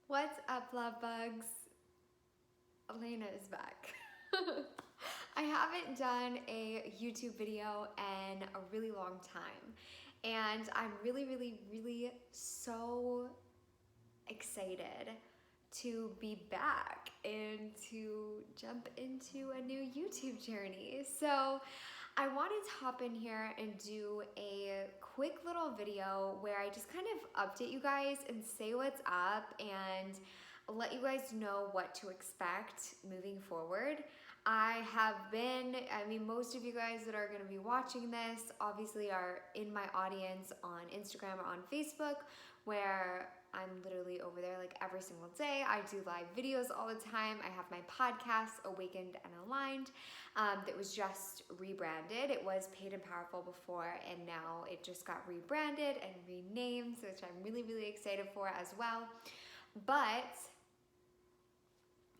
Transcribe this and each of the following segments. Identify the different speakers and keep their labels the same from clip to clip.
Speaker 1: What's up, love bugs? Elena is back. I haven't done a YouTube video in a really long time, and I'm really so excited to be back and to jump into a new YouTube journey. So I wanted to hop in here and do a quick little video where I just kind of update you guys and say what's up and let you guys know what to expect moving forward. Most of you guys that are going to be watching this obviously are in my audience on Instagram or on Facebook, where I'm literally over there like every single day. I do live videos all the time. I have my podcast, Awakened and Aligned, that was just rebranded. It was Paid and Powerful before, and now it just got rebranded and renamed, which I'm really excited for as well. But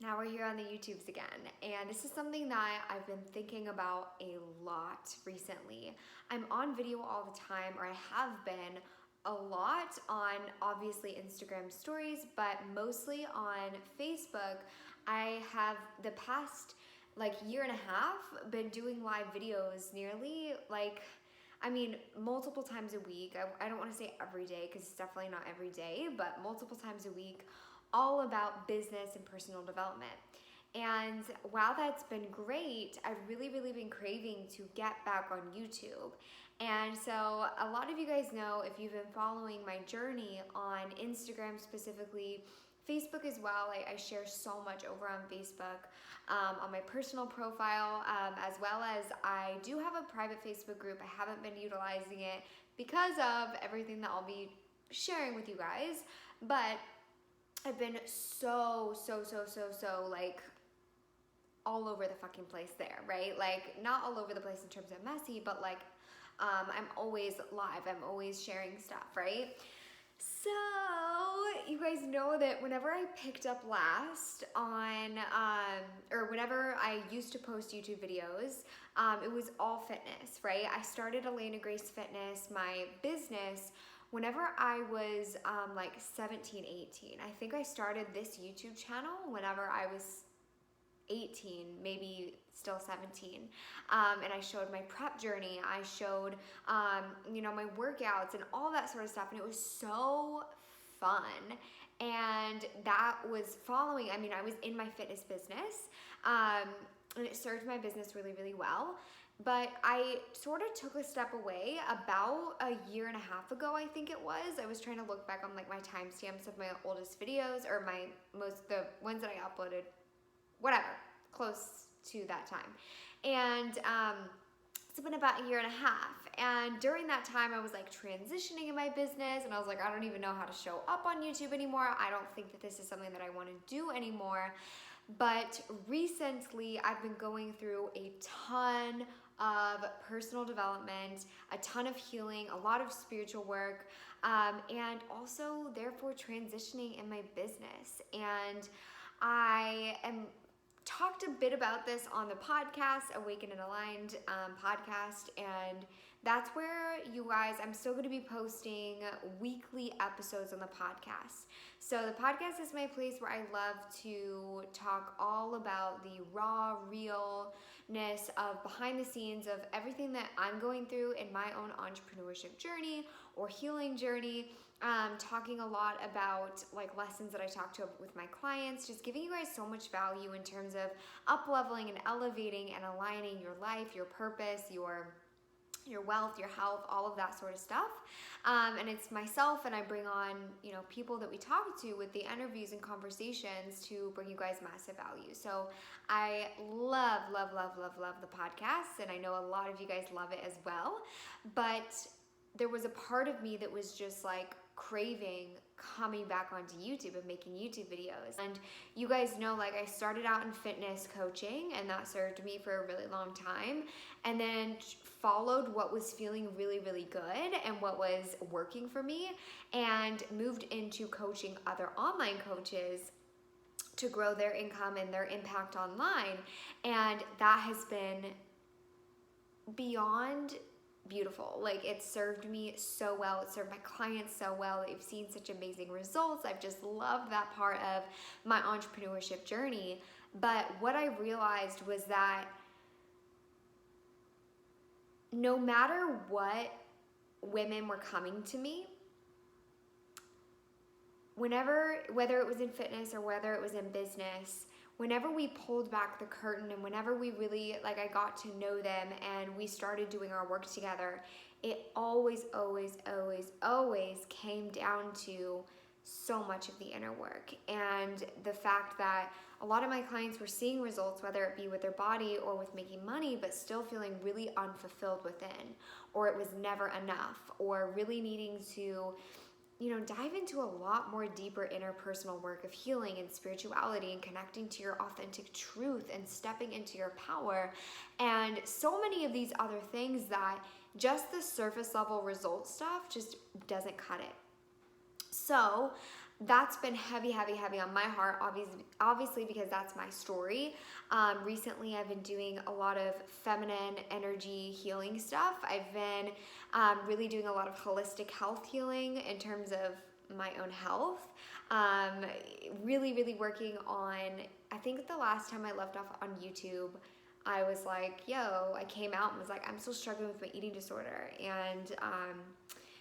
Speaker 1: now we're here on the YouTubes again, and this is something that I've been thinking about a lot recently. I'm on video all the time, or I have been a lot on obviously Instagram stories, but mostly on Facebook. I have the past year and a half been doing live videos nearly multiple times a week. I don't want to say every day because it's definitely not every day, but multiple times a week, all about business and personal development. And while that's been great, I've really been craving to get back on YouTube. And so a lot of you guys know, if you've been following my journey on Instagram specifically, Facebook as well, I share so much over on Facebook, on my personal profile, as well as I do have a private Facebook group. I haven't been utilizing it because of everything that I'll be sharing with you guys, but I've been so all over the fucking place there, right? Not all over the place in terms of messy, but I'm always live. I'm always sharing stuff, right? So you guys know that whenever I picked up last on, or whenever I used to post YouTube videos, it was all fitness, right? I started Elena Grace Fitness, my business, whenever I was 17, 18. I think I started this YouTube channel whenever I was 18, maybe still 17. And I showed my prep journey. I showed, my workouts and all that sort of stuff. And it was so fun. And that was following, I was in my fitness business, and it served my business really well. But I sort of took a step away about a year and a half ago, I think it was. I was trying to look back on my timestamps of my oldest videos, or the ones that I uploaded, whatever, close to that time. And it's been about a year and a half. And during that time, I was transitioning in my business, and I was I don't even know how to show up on YouTube anymore. I don't think that this is something that I want to do anymore. But recently, I've been going through a ton of personal development, a ton of healing, a lot of spiritual work, and also therefore transitioning in my business. And I am talked a bit about this on the podcast, Awaken and Aligned podcast, and that's where you guys, I'm still going to be posting weekly episodes on the podcast. So the podcast is my place where I love to talk all about the raw, realness of behind the scenes of everything that I'm going through in my own entrepreneurship journey or healing journey. Talking a lot about lessons that I talk to with my clients, just giving you guys so much value in terms of up-leveling and elevating and aligning your life, your purpose, your wealth, your health, all of that sort of stuff. And it's myself, and I bring on, people that we talk to with the interviews and conversations to bring you guys massive value. So I love the podcast, and I know a lot of you guys love it as well. But there was a part of me that was just craving coming back onto YouTube and making YouTube videos. And you guys know, I started out in fitness coaching, and that served me for a really long time, and then followed what was feeling really good and what was working for me, and moved into coaching other online coaches to grow their income and their impact online. And that has been beyond beautiful. Like, it served me so well. It served my clients so well. They've seen such amazing results. I've just loved that part of my entrepreneurship journey. But what I realized was that no matter what women were coming to me, whether it was in fitness or whether it was in business, whenever we pulled back the curtain and whenever we really, like, I got to know them and we started doing our work together, it always came down to so much of the inner work. And the fact that a lot of my clients were seeing results, whether it be with their body or with making money, but still feeling really unfulfilled within, or it was never enough, or really needing to, you know, dive into a lot more deeper interpersonal work of healing and spirituality and connecting to your authentic truth and stepping into your power, and so many of these other things that just the surface level result stuff just doesn't cut it. So that's been heavy on my heart, obviously because that's my story. Recently, I've been doing a lot of feminine energy healing stuff. I've been really doing a lot of holistic health healing in terms of my own health. Really working on, I think the last time I left off on YouTube, I was like, I came out and was like, I'm still struggling with my eating disorder. And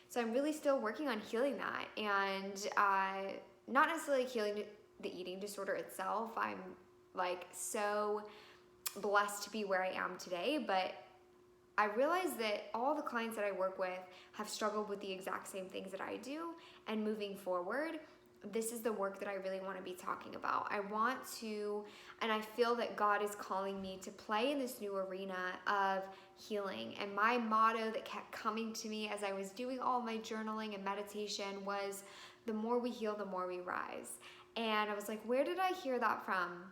Speaker 1: so I'm really still working on healing that, and not necessarily healing the eating disorder itself. I'm like so blessed to be where I am today, but I realize that all the clients that I work with have struggled with the exact same things that I do, and moving forward, this is the work that I really want to be talking about. I want to, and I feel that God is calling me to play in this new arena of healing. And my motto that kept coming to me as I was doing all my journaling and meditation was, the more we heal, the more we rise. And I was like, where did I hear that from?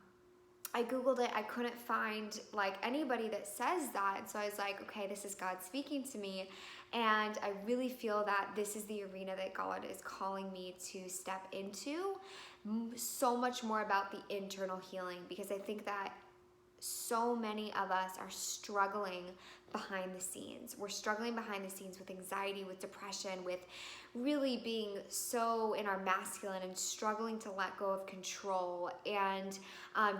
Speaker 1: I Googled it. I couldn't find like anybody that says that. And so I was like, okay, this is God speaking to me. And I really feel that this is the arena that God is calling me to step into, so much more about the internal healing, because I think that so many of us are struggling behind the scenes. We're struggling behind the scenes with anxiety, with depression, with really being so in our masculine and struggling to let go of control, and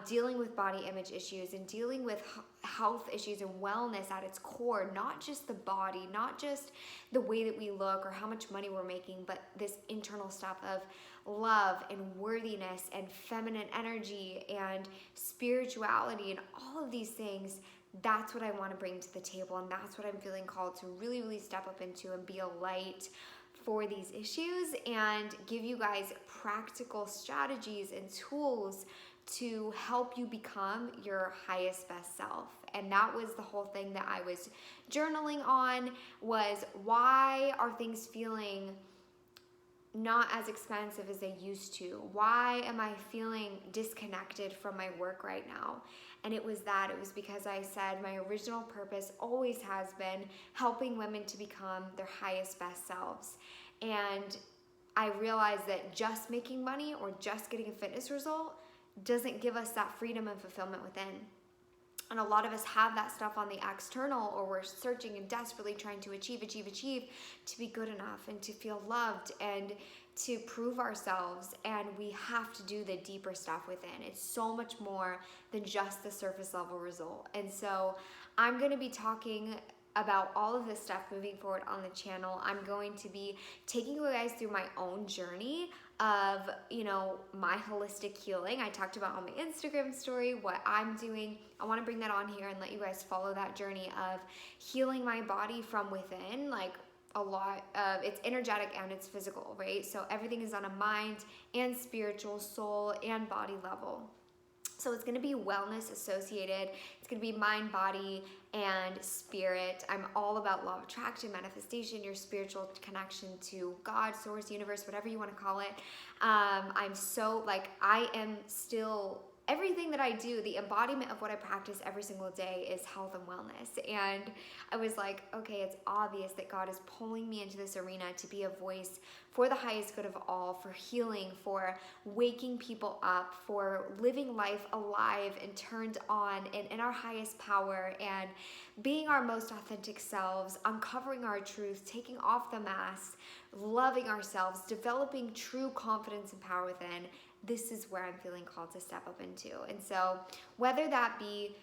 Speaker 1: dealing with body image issues and dealing with health issues and wellness at its core, not just the body, not just the way that we look or how much money we're making, but this internal stuff of love and worthiness and feminine energy and spirituality and all of these things. That's what I want to bring to the table, and that's what I'm feeling called to really step up into and be a light for these issues and give you guys practical strategies and tools to help you become your highest best self. And that was the whole thing that I was journaling on, was why are things feeling not as expensive as they used to? Why am I feeling disconnected from my work right now? And it was because I said my original purpose always has been helping women to become their highest best selves. And I realized that just making money or just getting a fitness result doesn't give us that freedom and fulfillment within. And a lot of us have that stuff on the external, or we're searching and desperately trying to achieve to be good enough and to feel loved and to prove ourselves. And we have to do the deeper stuff within. It's so much more than just the surface level result. And so I'm going to be talking about all of this stuff moving forward on the channel. I'm going to be taking you guys through my own journey of, my holistic healing. I talked about on my Instagram story what I'm doing. I want to bring that on here and let you guys follow that journey of healing my body from within, like a lot of it's energetic and it's physical, right? So everything is on a mind and spiritual, soul and body level. So it's going to be wellness associated. It's going to be mind, body, and spirit. I'm all about law of attraction, manifestation, your spiritual connection to God, source, universe, whatever you want to call it. I am still everything that I do, the embodiment of what I practice every single day is health and wellness. And I was like, okay, it's obvious that God is pulling me into this arena to be a voice for the highest good of all, for healing, for waking people up, for living life alive and turned on and in our highest power, and being our most authentic selves, uncovering our truth, taking off the masks, loving ourselves, developing true confidence and power within. This is where I'm feeling called to step up into. And so whether that be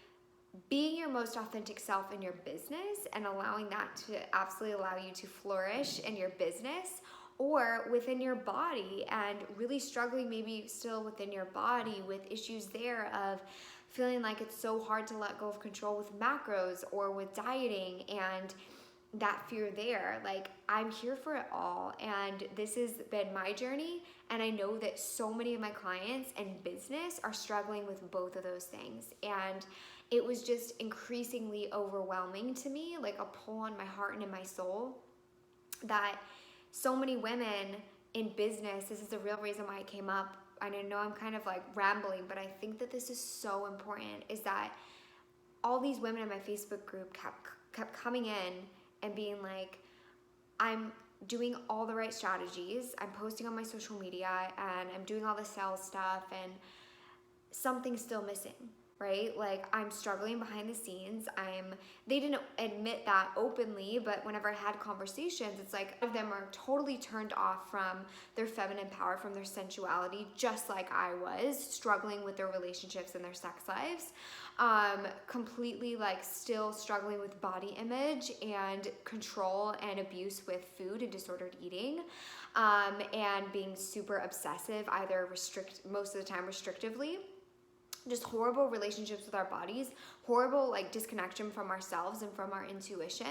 Speaker 1: being your most authentic self in your business and allowing that to absolutely allow you to flourish in your business, or within your body and really struggling maybe still within your body with issues there of feeling like it's so hard to let go of control with macros or with dieting and that fear there, like I'm here for it all. And this has been my journey, and I know that so many of my clients and business are struggling with both of those things. And it was just increasingly overwhelming to me, like a pull on my heart and in my soul, that so many women in business, this is the real reason why it came up. I know I'm kind of like rambling, but I think that this is so important, is that all these women in my Facebook group kept coming in and being like, I'm doing all the right strategies, I'm posting on my social media, and I'm doing all the sales stuff, and something's still missing, right? Like I'm struggling behind the scenes. They didn't admit that openly, but whenever I had conversations, it's like of them are totally turned off from their feminine power, from their sensuality, just like I was, struggling with their relationships and their sex lives. Completely like still struggling with body image and control and abuse with food and disordered eating, and being super obsessive, either most of the time restrictively, just horrible relationships with our bodies, horrible like disconnection from ourselves and from our intuition,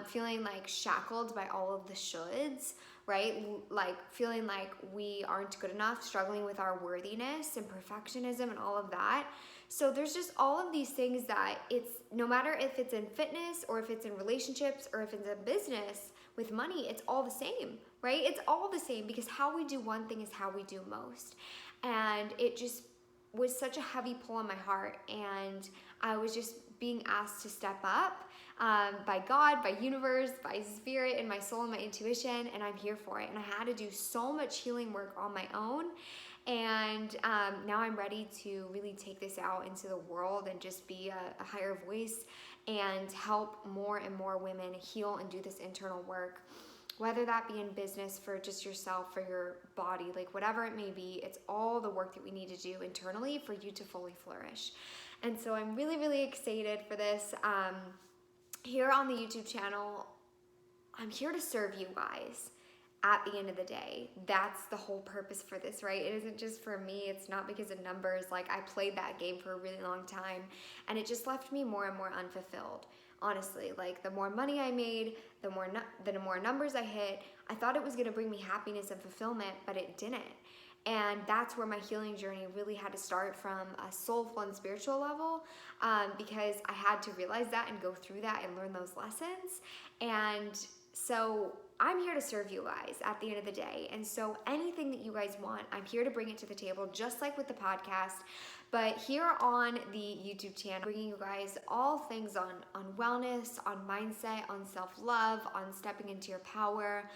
Speaker 1: feeling like shackled by all of the shoulds, right? Like feeling like we aren't good enough, struggling with our worthiness and perfectionism and all of that. So there's just all of these things that it's, no matter if it's in fitness or if it's in relationships or if it's in business with money, it's all the same, right? It's all the same, because how we do one thing is how we do most. And it just was such a heavy pull on my heart, and I was just being asked to step up by God, by universe, by spirit, and my soul and my intuition, and I'm here for it. And I had to do so much healing work on my own, and now I'm ready to really take this out into the world and just be a higher voice and help more and more women heal and do this internal work. Whether that be in business, for just yourself, for your body, like whatever it may be, it's all the work that we need to do internally for you to fully flourish. And so I'm really, really excited for this. Here on the YouTube channel, I'm here to serve you guys at the end of the day. That's the whole purpose for this, right? It isn't just for me. It's not because of numbers. Like I played that game for a really long time, and it just left me more and more unfulfilled. Honestly, like the more money I made, the more numbers I hit, I thought it was going to bring me happiness and fulfillment, but it didn't. And that's where my healing journey really had to start, from a soulful and spiritual level, because I had to realize that and go through that and learn those lessons. And so I'm here to serve you guys at the end of the day. And so anything that you guys want, I'm here to bring it to the table, just like with the podcast. But here on the YouTube channel, bringing you guys all things on wellness, on mindset, on self-love, on stepping into your power,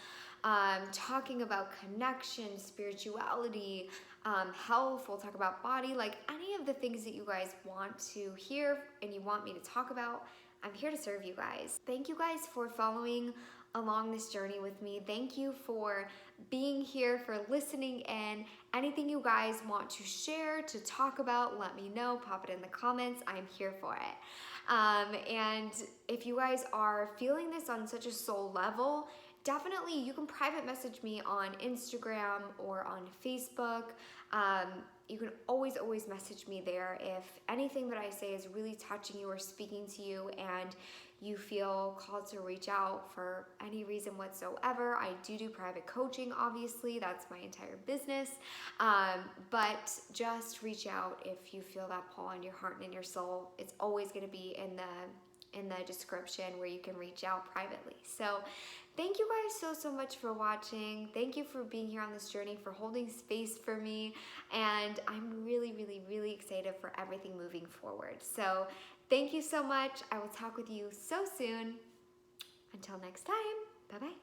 Speaker 1: talking about connection, spirituality, health. We'll talk about body, like any of the things that you guys want to hear and you want me to talk about. I'm here to serve you guys. Thank you guys for following along this journey with me. Thank you for being here, for listening in. Anything you guys want to share, to talk about, let me know. Pop it in the comments. I'm here for it. And if you guys are feeling this on such a soul level, definitely you can private message me on Instagram or on Facebook. You can always message me there if anything that I say is really touching you or speaking to you and you feel called to reach out for any reason whatsoever. I do private coaching, obviously. That's my entire business. But just reach out if you feel that pull on your heart and in your soul. It's always going to be in the in the description where you can reach out privately. So thank you guys so much for watching. Thank you for being here on this journey, for holding space for me. And I'm really excited for everything moving forward. So thank you so much. I will talk with you so soon. Until next time, bye-bye.